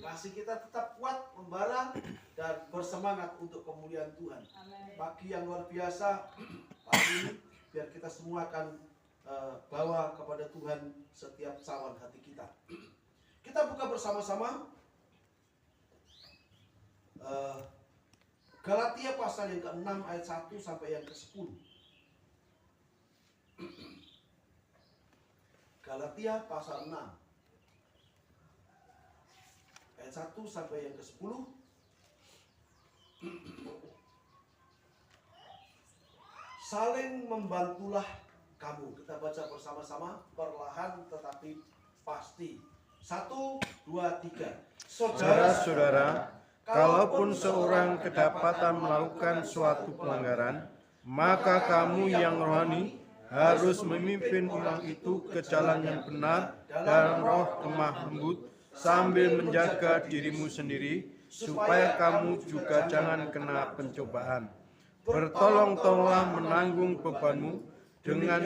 kasih kita tetap kuat, membara, dan bersemangat untuk kemuliaan Tuhan. Pagi yang luar biasa pagi ini, biar kita semua akan bawa kepada Tuhan setiap cawan hati kita. Kita buka bersama-sama Galatia pasal yang ke-6 ayat 1 sampai yang ke-10. Galatia pasal 6 ayat 1 sampai yang ke-10. Saling membantulah kamu. Kita baca bersama-sama, perlahan tetapi pasti. 1, 2, 3. Saudara-saudara, kalaupun seorang kedapatan melakukan suatu pelanggaran, maka kamu yang rohani harus memimpin orang itu ke jalan yang benar dan roh lemah lembut, sambil menjaga dirimu sendiri, supaya kamu juga jangan kena pencobaan. Bertolong-tolonglah menanggung bebanmu dengan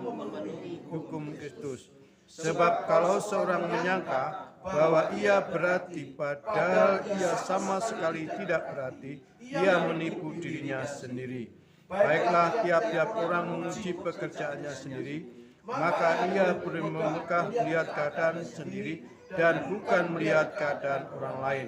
memenuhi hukum Kristus. Sebab kalau seorang menyangka bahwa ia berarti padahal ia sama sekali tidak berarti, ia menipu dirinya sendiri. Baiklah, tiap-tiap orang menguji pekerjaannya sendiri, maka ia bermegah melihat keadaan sendiri dan bukan melihat keadaan orang lain.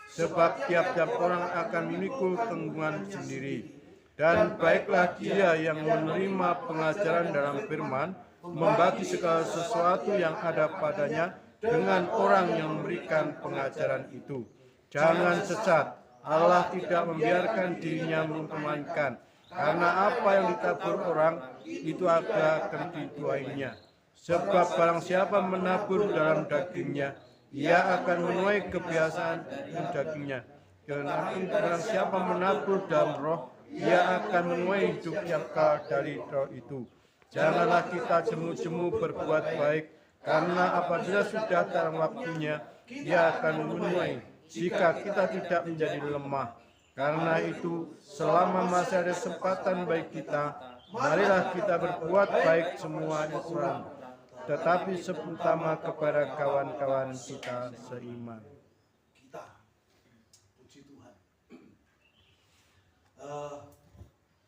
Sebab tiap-tiap orang akan memikul tanggungan sendiri. Dan baiklah dia yang menerima pengajaran dalam firman, membagi segala sesuatu yang ada padanya dengan orang yang memberikan pengajaran itu. Jangan sesat, Allah tidak membiarkan dirinya mempermainkan, karena apa yang ditabur orang, itu akan dituainya. Sebab barang siapa menabur dalam dagingnya, ia akan menuai kebiasaan dagingnya. Dan barang siapa menabur dalam roh, ia akan menuai hidup yang kekal dari roh itu. Janganlah kita jemu-jemu berbuat baik, karena apabila sudah dalam waktunya, ia akan menuai jika kita tidak menjadi lemah. Karena itu, selama masih ada kesempatan bagi kita, marilah kita berbuat baik semua orang, tetapi terutama kepada kawan-kawan kita seiman. Kita, puji Tuhan.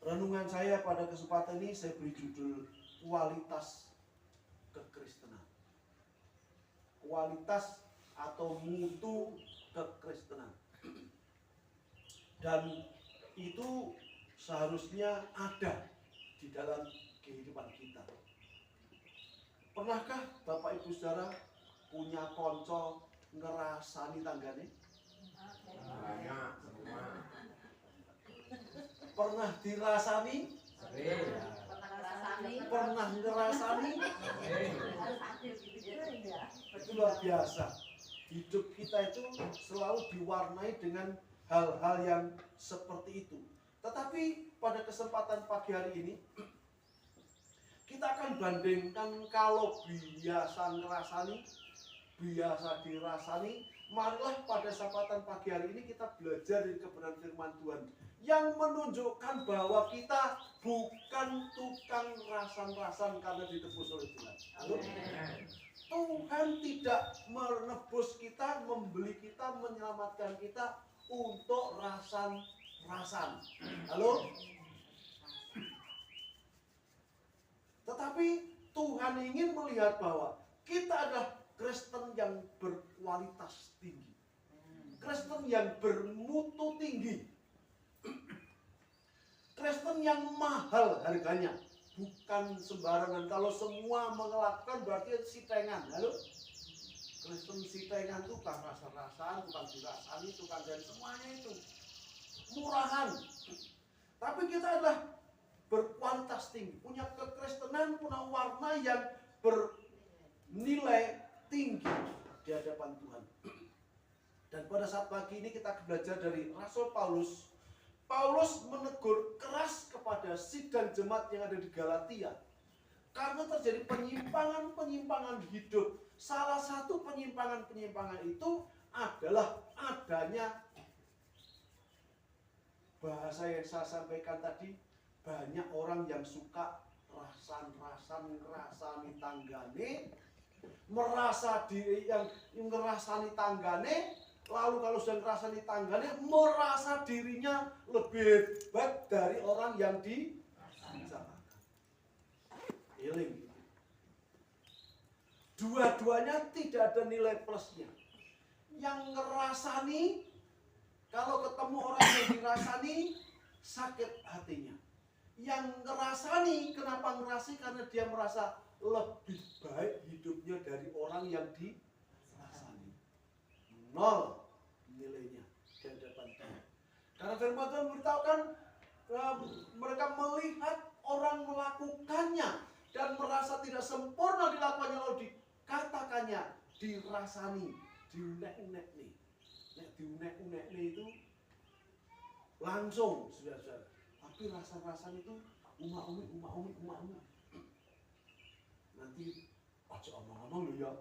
Renungan saya pada kesempatan ini saya beri judul kualitas kekristenan. Kualitas atau mutu kekristenan. Dan itu seharusnya ada di dalam kehidupan kita. Pernahkah Bapak Ibu Saudara punya konco ngerasani tanggane? Banyak. Pernah dirasani? Pernah ngerasani? Itu luar biasa. Hidup kita itu selalu diwarnai dengan hal-hal yang seperti itu. Tetapi pada kesempatan pagi hari ini, kita akan bandingkan kalau biasa ngerasani, biasa dirasani. Marilah pada kesempatan pagi hari ini kita belajar dari kebenaran firman Tuhan yang menunjukkan bahwa kita bukan tukang rasan-rasan karena ditebus oleh Tuhan. Halo? Tuhan tidak menebus kita, membeli kita, menyelamatkan kita untuk rasan-rasan. Halo? Tetapi Tuhan ingin melihat bahwa kita adalah Kristen yang berkualitas tinggi, Kristen yang bermutu tinggi, Kristen yang mahal harganya, bukan sembarangan. Kalau semua melakukan berarti sitengan. Halo? Kristen sitengan itu bukan rasa-rasaan, bukan dirasani, bukan dan semuanya itu murahan. Tapi kita adalah berkualitas tinggi, punya kekristenan, punya warna yang bernilai tinggi di hadapan Tuhan. Dan pada saat pagi ini kita belajar dari Rasul Paulus. Paulus menegur keras kepada sidang jemaat yang ada di Galatia karena terjadi penyimpangan-penyimpangan hidup. Salah satu penyimpangan-penyimpangan itu adalah adanya bahasa yang saya sampaikan tadi, banyak orang yang suka rasan-rasan, ngerasani tanggane, Merasa diri yang ngerasani tanggane, lalu kalau sudah ngerasani tanggane, merasa dirinya lebih hebat dari orang yang disalahkan. Healing. Dua-duanya tidak ada nilai plusnya. Yang ngerasani, kalau ketemu orang yang dirasani, sakit hatinya. Yang ngerasani, kenapa ngerasani? Karena dia merasa lebih baik hidupnya dari orang yang dirasani. Nol nilainya di hadapan Tuhan. Karena firman Tuhan memberitahukan mereka melihat orang melakukannya dan merasa tidak sempurna dilakukannya, lalu dikatakannya dirasani, diunek-unek nih. Nek diunek-unek nih itu langsung saudara-saudara. Tapi rasa-rasan itu umak-umik. Nanti aja omong-omong lho ya.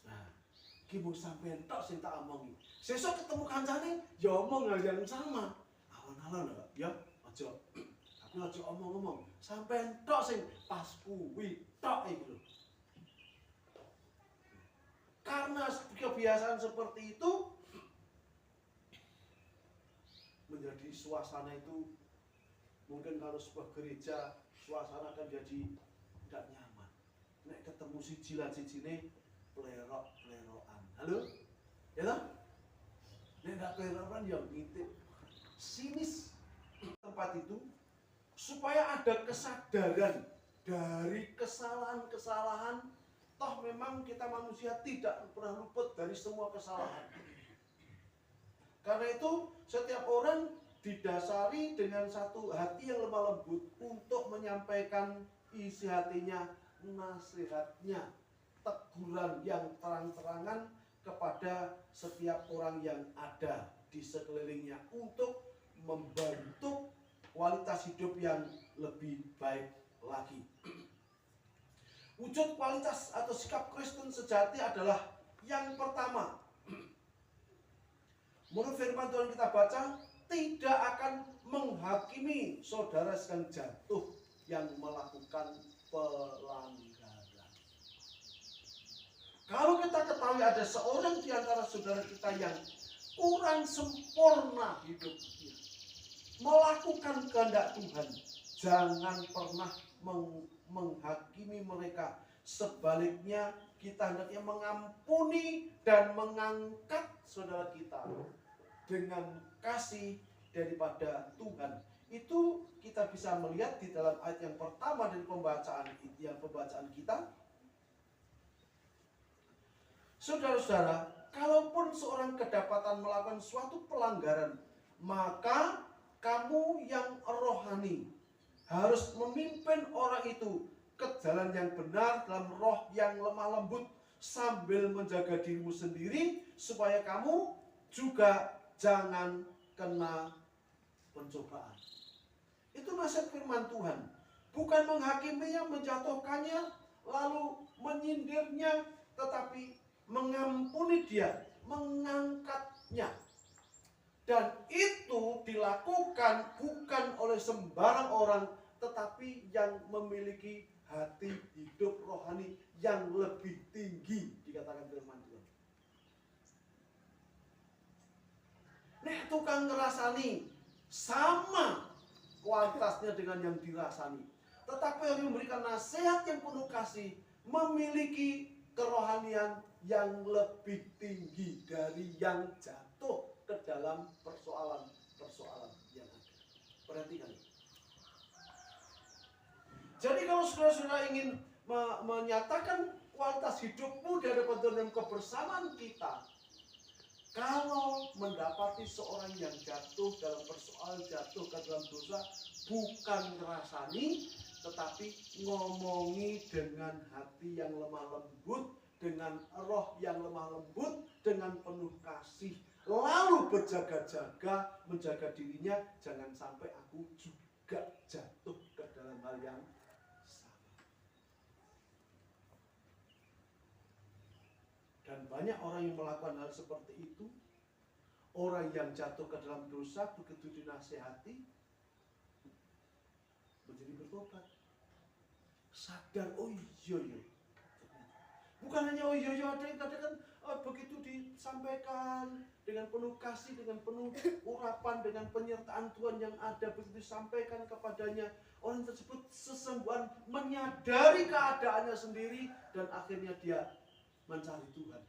Nah, iki mung sampean tok sing tak omongi. Sesuk ketemu kancane ya omong hal yang sama. Alon-alon lho ya, aja. Tapi aja omong-omong. Sampean tok sing pas kuwi tok iki lho. Karena kebiasaan seperti itu menjadi suasana itu, mungkin kalau sebuah gereja suasana akan jadi tidak nyaman. Nek ketemu siji-sijine plerok-plerokan. Halo? Ya toh? Nek ndak plerokan ya ngintip. Sinis tempat itu supaya ada kesadaran dari kesalahan-kesalahan. Toh memang kita manusia tidak pernah luput dari semua kesalahan. Karena itu setiap orang didasari dengan satu hati yang lemah lembut untuk menyampaikan isi hatinya, nasihatnya, teguran yang terang-terangan kepada setiap orang yang ada di sekelilingnya untuk membantu kualitas hidup yang lebih baik lagi. Wujud kualitas atau sikap Kristen sejati adalah yang pertama, menurut firman Tuhan kita baca, tidak akan menghakimi saudara sedang jatuh yang melakukan pelanggaran. Kalau kita ketahui ada seorang di antara saudara kita yang kurang sempurna hidupnya, melakukan kehendak Tuhan, jangan pernah menghakimi mereka. Sebaliknya, kita hendaknya mengampuni dan mengangkat saudara kita dengan kasih daripada Tuhan. Itu kita bisa melihat di dalam ayat yang pertama dari pembacaan kita. Saudara-saudara, kalaupun seorang kedapatan melakukan suatu pelanggaran, maka kamu yang rohani harus memimpin orang itu ke jalan yang benar dalam roh yang lemah lembut, sambil menjaga dirimu sendiri supaya kamu juga jangan kena pencobaan. Itu nasihat firman Tuhan. Bukan menghakiminya, menjatuhkannya, lalu menyindirnya, tetapi mengampuni dia, mengangkatnya. Dan itu dilakukan bukan oleh sembarang orang, tetapi yang memiliki hati hidup rohani yang lebih tinggi, dikatakan firman Tuhan. Nek tukang ngerasani sama kualitasnya dengan yang dirasani, tetapi yang memberikan nasihat yang penuh kasih memiliki kerohanian yang lebih tinggi dari yang jatuh ke dalam persoalan-persoalan yang ada. Perhatikan. Jadi kalau saudara-saudara ingin menyatakan kualitas hidupmu di hadapan Tuhan dan kebersamaan kita, kalau mendapati seorang yang jatuh dalam persoalan, jatuh ke dalam dosa, bukan ngerasani, tetapi ngomongi dengan hati yang lemah lembut, dengan roh yang lemah lembut, dengan penuh kasih, lalu berjaga-jaga menjaga dirinya, jangan sampai aku juga jatuh ke dalam hal yang sama. Dan banyak orang yang melakukan hal seperti itu. Orang yang jatuh ke dalam dosa begitu dinasehati menjadi bertobat, sadar, oh iya. Bukan hanya oh iya ada yang kadang begitu disampaikan dengan penuh kasih, dengan penuh urapan, dengan penyertaan Tuhan yang ada begitu disampaikan kepadanya. Orang tersebut sesungguhan menyadari keadaannya sendiri dan akhirnya dia mencari Tuhan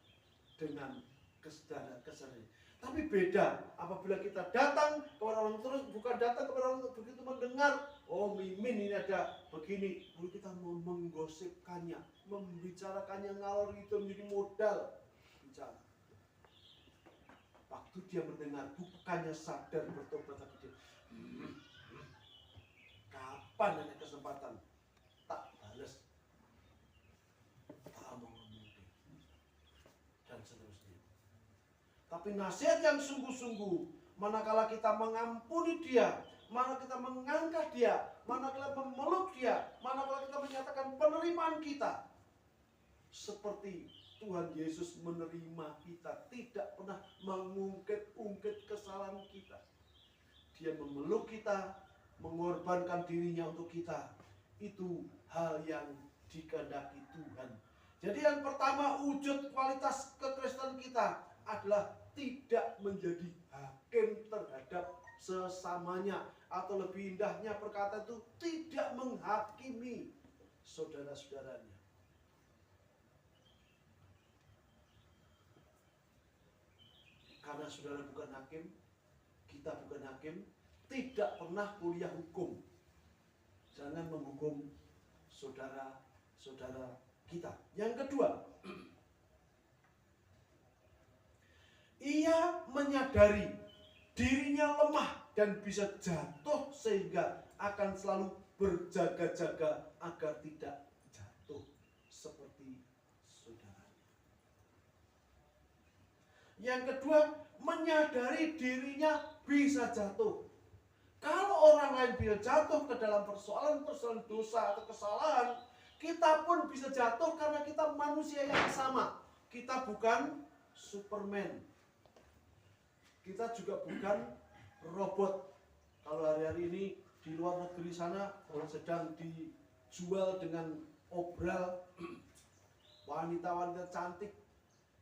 dengan kesadaran. Tapi beda apabila kita datang kepada orang terus, bukan datang kepada orang begitu mendengar, oh mimin ini ada begini, lalu kita mau menggosipkannya, membicarakannya ngalor itu menjadi modal bicara. Waktu dia mendengar, bukannya sadar bertobat, tapi dia kapan ada kesempatan tak balas, tak omong-omong, dan seterusnya. Tapi nasihat yang sungguh-sungguh, manakala kita mengampuni dia, manakala kita mengangkat dia, manakala memeluk dia, manakala kita menyatakan penerimaan kita, seperti Tuhan Yesus menerima kita, tidak pernah mengungkit-ungkit kesalahan kita. Dia memeluk kita, mengorbankan dirinya untuk kita. Itu hal yang dikehendaki Tuhan. Jadi yang pertama, wujud kualitas kekristenan kita adalah tidak menjadi hakim terhadap sesamanya, atau lebih indahnya perkataan itu tidak menghakimi saudara-saudaranya. Karena saudara bukan hakim, kita bukan hakim, tidak pernah kuliah hukum. Jangan menghukum saudara-saudara kita. Yang kedua, ia menyadari dirinya lemah dan bisa jatuh, sehingga akan selalu berjaga-jaga agar tidak jatuh seperti saudaranya. Yang kedua, menyadari dirinya bisa jatuh. Kalau orang lain bisa jatuh ke dalam persoalan-persoalan dosa atau kesalahan, kita pun bisa jatuh karena kita manusia yang sama. Kita bukan Superman. Kita juga bukan robot. Kalau hari-hari ini di luar negeri sana sedang dijual dengan obral wanita-wanita cantik.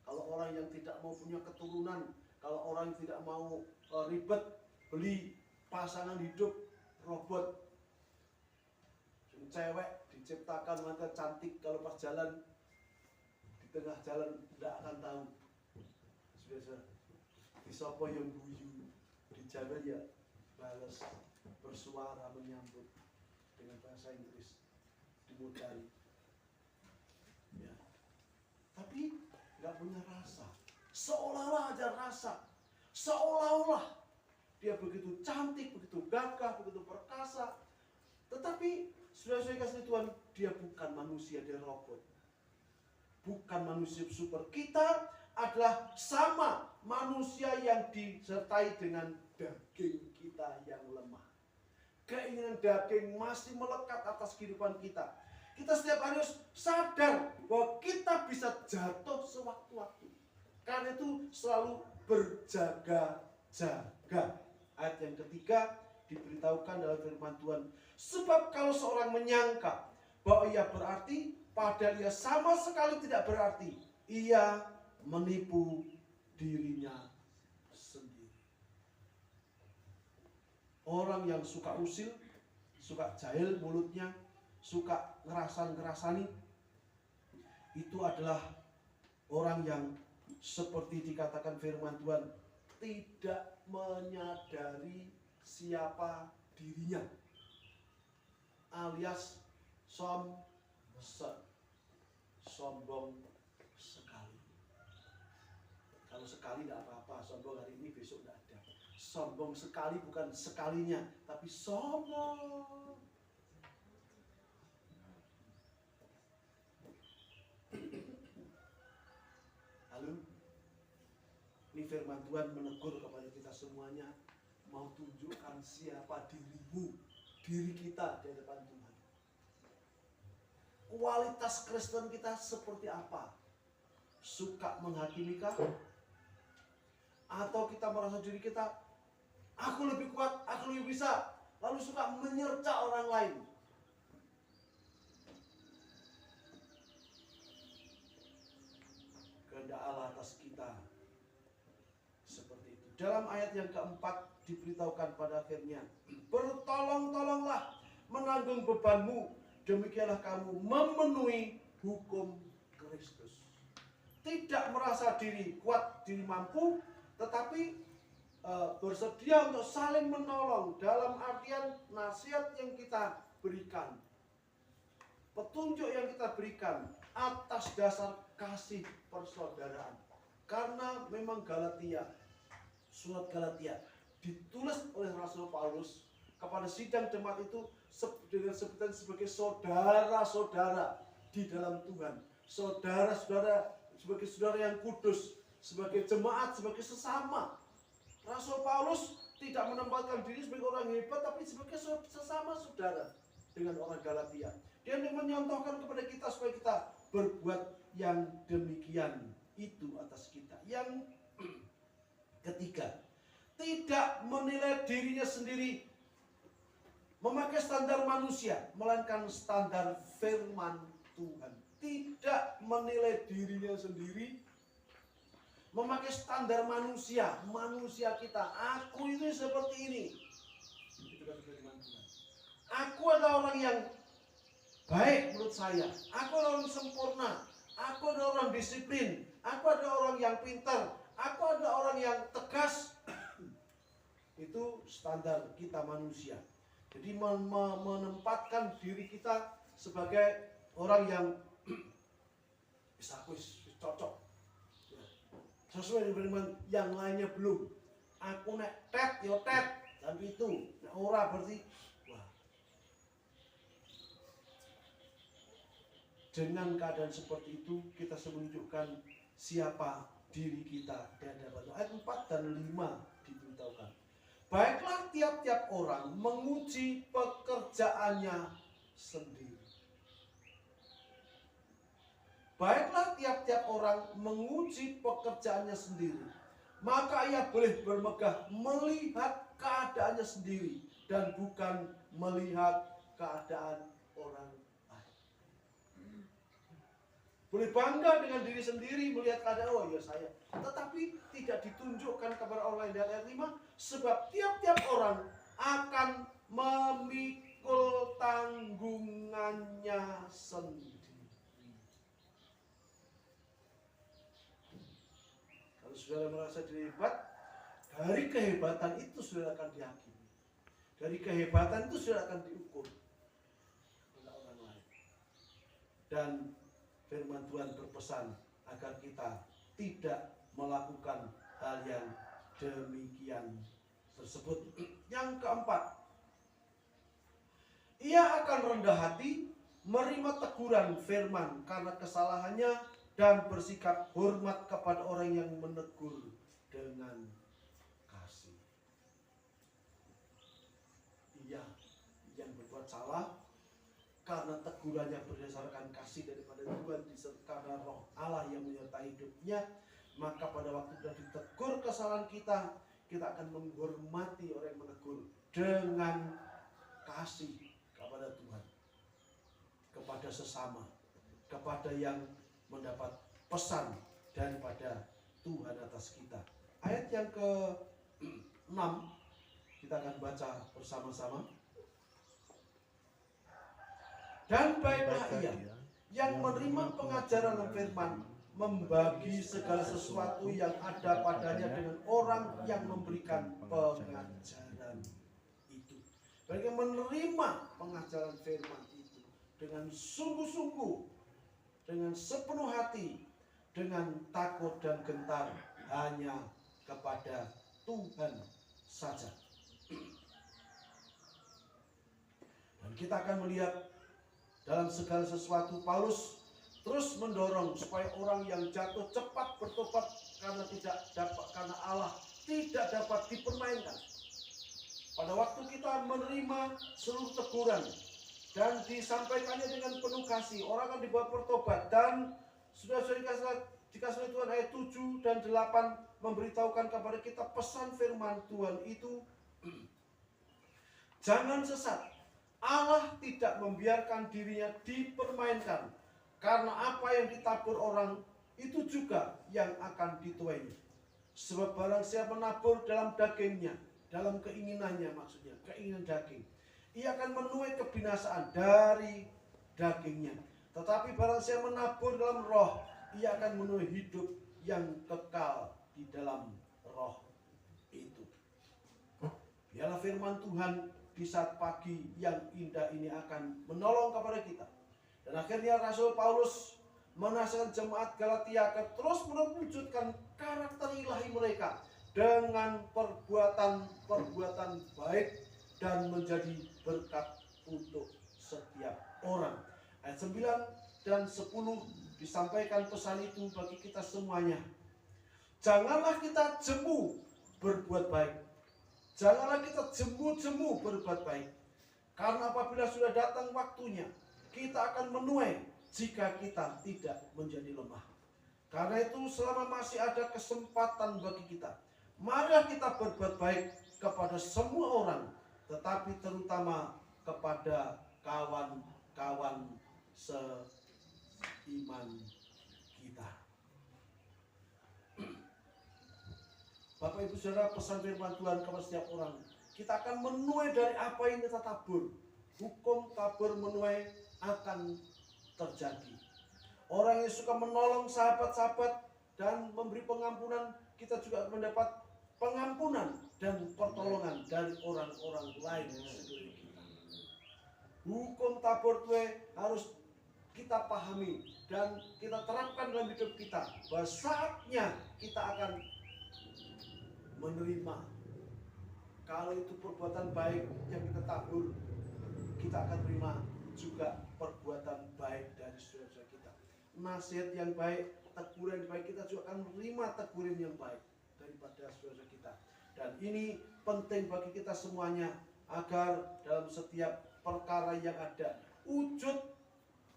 Kalau orang yang tidak mau punya keturunan, kalau orang yang tidak mau ribet beli pasangan hidup robot, cewek diciptakan wanita cantik, kalau pas jalan di tengah jalan tidak akan tahu. Sudah disopo yang guyu, dijaga ya balas, bersuara menyambut dengan bahasa Inggris, dimudahkan. Ya. Tapi nggak punya rasa, seolah-olah ada rasa, seolah-olah dia begitu cantik, begitu gagah, begitu perkasa. Tetapi saudara-saudara kasih Tuhan, dia bukan manusia, dia robot. Bukan manusia super. Kita adalah sama manusia yang disertai dengan daging kita yang lemah. Keinginan daging masih melekat atas kehidupan kita. Kita setiap hari harus sadar bahwa kita bisa jatuh sewaktu-waktu. Karena itu selalu berjaga-jaga. Ayat yang ketiga diberitahukan dalam firman Tuhan. Sebab kalau seorang menyangka bahwa ia berarti, padahal ia sama sekali tidak berarti, ia menipu dirinya sendiri. Orang yang suka usil, suka jahil mulutnya, suka ngerasan-ngerasani, itu adalah orang yang seperti dikatakan firman Tuhan, tidak menyadari siapa dirinya, alias sombong sekali. Kalau sekali tidak apa-apa, sombong hari ini besok tidak ada. Sombong sekali bukan sekalinya, tapi sombong. Lalu ini firman Tuhan menegur kepada kita semuanya, mau tunjukkan siapa dirimu, diri kita di hadapan Tuhan. Kualitas Kristen kita seperti apa? Suka menghakimi kah? Atau kita merasa diri kita, aku lebih kuat, aku lebih bisa, lalu suka menyerca orang lain? Dalam ayat yang keempat diberitahukan pada akhirnya, bertolong-tolonglah menanggung bebanmu, demikianlah kamu memenuhi hukum Kristus. Tidak merasa diri kuat, diri mampu, tetapi bersedia untuk saling menolong dalam artian nasihat yang kita berikan, petunjuk yang kita berikan atas dasar kasih persaudaraan. Karena memang surat Galatia ditulis oleh Rasul Paulus kepada sidang jemaat itu dengan sebutan sebagai saudara-saudara di dalam Tuhan, saudara-saudara sebagai saudara yang kudus, sebagai jemaat, sebagai sesama. Rasul Paulus tidak menempatkan diri sebagai orang hebat, tapi sebagai sesama saudara dengan orang Galatia. Dia menyontohkan kepada kita supaya kita berbuat yang demikian itu atas kita. Yang ketiga, tidak menilai dirinya sendiri memakai standar manusia, melainkan standar firman Tuhan. Tidak menilai dirinya sendiri memakai standar manusia kita. Aku ini seperti ini. Itu kata firman Tuhan. Aku adalah orang yang baik menurut saya. Aku adalah orang sempurna. Aku adalah orang disiplin. Aku adalah orang yang pintar. Aku adalah orang yang tegas. Itu standar kita manusia. Jadi menempatkan diri kita sebagai orang yang bisa cocok. Sesuai dengan firman, yang lainnya belum. Aku nek tet yo tet, tapi itu nek ora berarti wah. Dengan keadaan seperti itu kita menunjukkan siapa diri kita di hadapan ayat 4 dan 5 diberitahukan. Baiklah tiap-tiap orang menguji pekerjaannya sendiri. Baiklah tiap-tiap orang menguji pekerjaannya sendiri. Maka ia boleh bermegah melihat keadaannya sendiri dan bukan melihat keadaan orang lain. Boleh bangga dengan diri sendiri melihat keadaan, oh ya saya. Tetapi tidak ditunjukkan kepada orang lain. Dari ayat 5, sebab tiap-tiap orang akan memikul tanggungannya sendiri. Kalau saudara merasa diri hebat, dari kehebatan itu saudara akan dihakimi. Dari kehebatan itu saudara akan diukur oleh orang lain. Dan firman Tuhan berpesan agar kita tidak melakukan hal yang demikian tersebut. Yang keempat, ia akan rendah hati menerima teguran firman karena kesalahannya dan bersikap hormat kepada orang yang menegur dengan kasih. Ia yang berbuat salah karena tegurannya berdasarkan kasih daripada Tuhan, karena roh Allah yang menyertai hidupnya, maka pada waktu sudah ditegur kesalahan kita, kita akan menghormati orang yang menegur dengan kasih kepada Tuhan, kepada sesama, kepada yang mendapat pesan daripada Tuhan atas kita. Ayat yang ke-6 kita akan baca bersama-sama. Dan baiklah ia yang menerima pengajaran firman, membagi segala sesuatu yang ada padanya dengan orang yang memberikan pengajaran itu. Bagi menerima pengajaran firman itu dengan sungguh-sungguh, dengan sepenuh hati, dengan takut dan gentar hanya kepada Tuhan saja. Dan kita akan melihat dalam segala sesuatu Paulus terus mendorong supaya orang yang jatuh cepat bertobat karena Allah tidak dapat dipermainkan. Pada waktu kita menerima seluruh teguran dan disampaikannya dengan penuh kasih, orang akan dibawa bertobat. Dan sudah dikasih Tuhan ayat 7 dan 8 memberitahukan kepada kita pesan firman Tuhan itu, jangan sesat. Allah tidak membiarkan dirinya dipermainkan, karena apa yang ditabur orang itu juga yang akan dituainya. Sebab barang siapa menabur dalam dagingnya, dalam keinginannya maksudnya, keinginan daging, ia akan menuai kebinasaan dari dagingnya. Tetapi barang siapa menabur dalam roh, ia akan menuai hidup yang kekal di dalam roh itu. Biarlah firman Tuhan di saat pagi yang indah ini akan menolong kepada kita. Dan akhirnya Rasul Paulus menasihatkan jemaat Galatia agar terus mewujudkan karakter ilahi mereka dengan perbuatan baik dan menjadi berkat untuk setiap orang. Ayat 9 dan 10 disampaikan pesan itu bagi kita semuanya. Janganlah kita jemu berbuat baik. Janganlah kita jemu-jemu berbuat baik. Karena apabila sudah datang waktunya, kita akan menuai jika kita tidak menjadi lemah. Karena itu selama masih ada kesempatan bagi kita, mari kita berbuat baik kepada semua orang, tetapi terutama kepada kawan-kawan seiman kita. Bapak Ibu Saudara, pesan firman Tuhan kepada setiap orang, kita akan menuai dari apa yang kita tabur. Hukum tabur menuai akan terjadi. Orang yang suka menolong sahabat-sahabat dan memberi pengampunan, kita juga mendapat pengampunan dan pertolongan dari orang-orang lain sekeliling kita. Hukum tabur itu harus kita pahami dan kita terapkan dalam hidup kita, bahwa saatnya kita akan menerima. Kalau itu perbuatan baik yang kita tabur, kita akan terima juga perbuatan baik dari saudara kita. Nasihat yang baik, teguran yang baik, kita juga akan menerima teguran yang baik daripada saudara kita. Dan ini penting bagi kita semuanya, agar dalam setiap perkara yang ada, wujud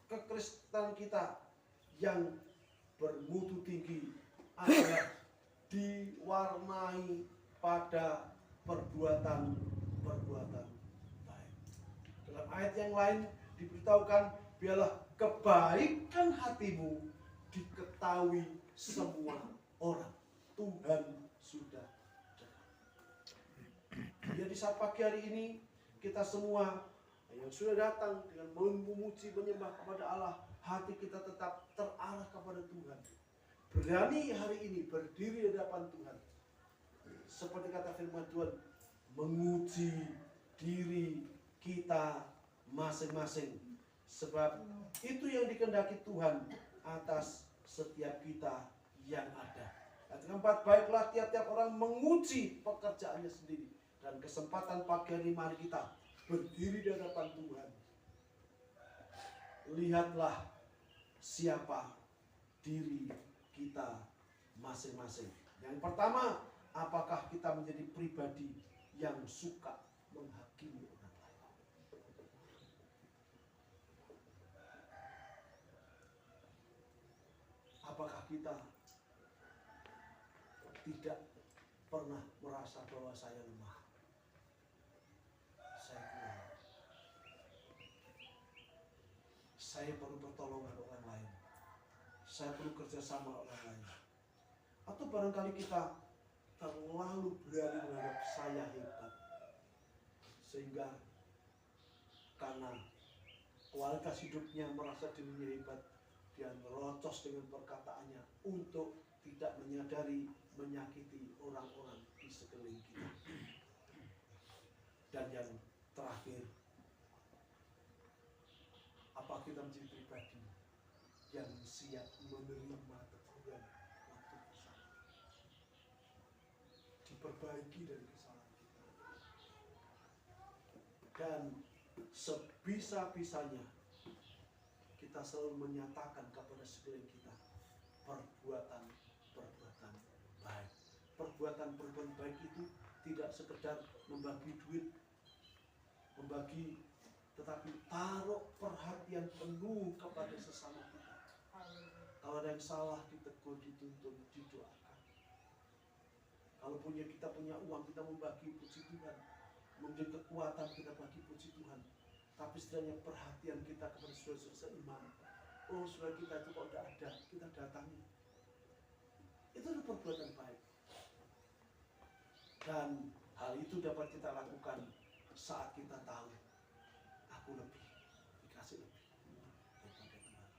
kekristenan kita yang bermutu tinggi adalah diwarnai pada perbuatan baik. Dalam ayat yang lain diberitahukan, biarlah kebaikan hatimu diketahui semua orang. Tuhan sudah dekat. Jadi saat pagi hari ini kita semua yang sudah datang dengan memuji menyembah kepada Allah, hati kita tetap terarah kepada Tuhan. Berani hari ini berdiri di hadapan Tuhan. Seperti kata firman Tuhan, menguji diri kita masing-masing. Sebab itu yang dikehendaki Tuhan atas setiap kita yang ada. Ayat keempat, baiklah tiap-tiap orang menguji pekerjaannya sendiri. Dan kesempatan pagi hari mari kita berdiri di hadapan Tuhan. Lihatlah siapa diri kita masing-masing. Yang pertama, apakah kita menjadi pribadi yang suka menghakimi orang lain? Apakah kita tidak pernah merasa bahwa saya lemah, saya kurang, saya perlu pertolongan orang lain, saya perlu kerjasama orang lain? Atau barangkali kita terlalu berani menganggap saya hebat, sehingga karena kualitas hidupnya merasa dirinya hebat, dia merocos dengan perkataannya untuk tidak menyadari menyakiti orang-orang di sekeliling kita. Dan yang terakhir, apa kita menjadi pribadi yang siap menerima teguran waktu kesalahan, diperbaiki dari kesalahan kita, dan sebisa-bisanya kita selalu menyatakan kepada sekeliling kita perbuatan baik. Perbuatan baik itu tidak sekedar membagi duit, tetapi taruh perhatian penuh kepada sesama kita. Kalau ada yang salah, ditegur, dituntun, didoakan. Kalau kita punya uang, kita membagi puji Tuhan. Memberi kekuatan, kita bagi puji Tuhan. Tapi setidaknya perhatian kita kepada saudara seiman. Oh, saudara kita itu kok tidak ada, kita datangi. Itu adalah perbuatan baik. Dan hal itu dapat kita lakukan saat kita tahu aku lebih, dikasih lebih daripada Tuhan.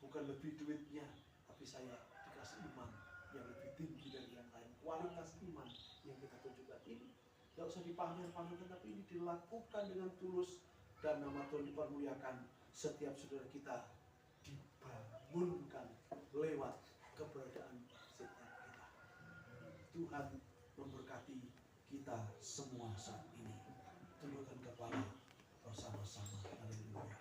Bukan lebih duitnya, tapi saya dikasih iman yang lebih tinggi dari yang lain. Kualitas iman yang kita tunjukkan ini tidak usah dipamer-pamerkan, tapi ini dilakukan dengan tulus dan nama Tuhan dipermuliakan. Setiap saudara kita dibangunkan lewat keberadaan setiap kita. Tuhan memberkati kita semua saat ini. Tundukkan kepala bersama-sama. Haleluya.